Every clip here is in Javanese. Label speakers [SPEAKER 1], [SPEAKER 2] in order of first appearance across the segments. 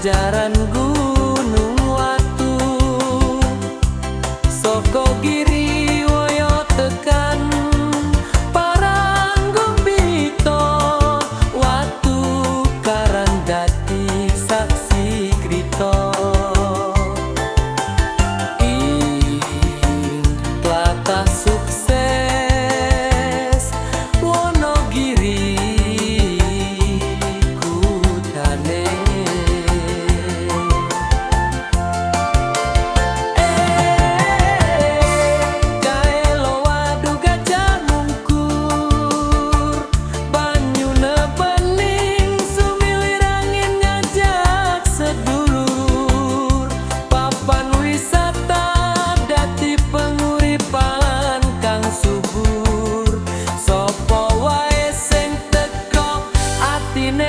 [SPEAKER 1] jaran gunung watu soko giri woyo tekan Paranggung Bito watu karang dadi saksi krito ing tlatah sukses Wonogiri kutane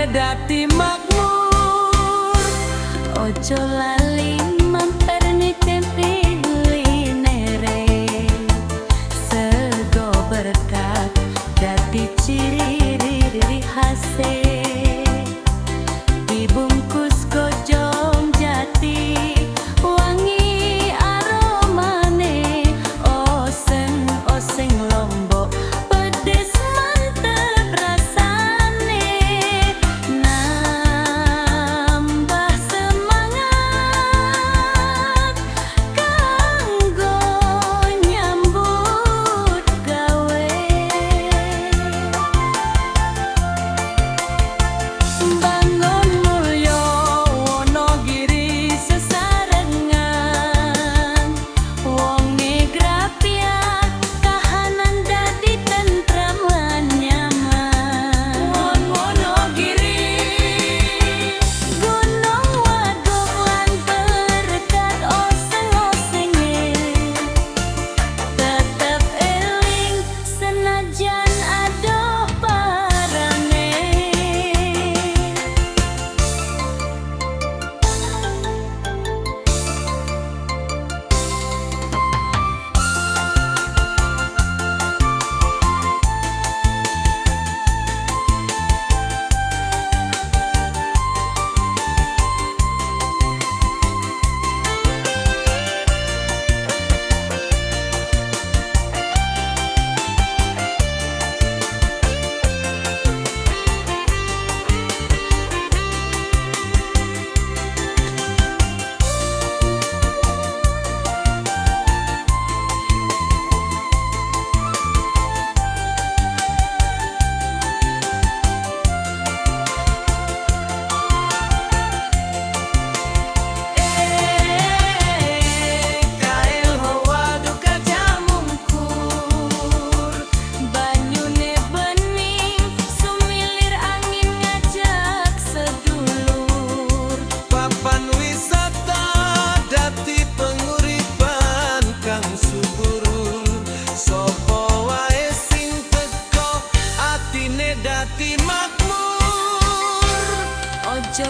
[SPEAKER 1] dadi makmur
[SPEAKER 2] ojo lali mampir ni tempe linere sego berkat dadi ciri hasil dibungkus gojong jati wangi aromane oseng lombok pedes mantep rasane nambah semangat kanggo nyambut gawe bangun mulya Wonogiri sesarengan wong Grapia kahanan dadi tentrem lan nyaman Wonogiri gunung waduk lan berkat oseng-osenge tetep eling senajan adoh parane dadi makmur ojo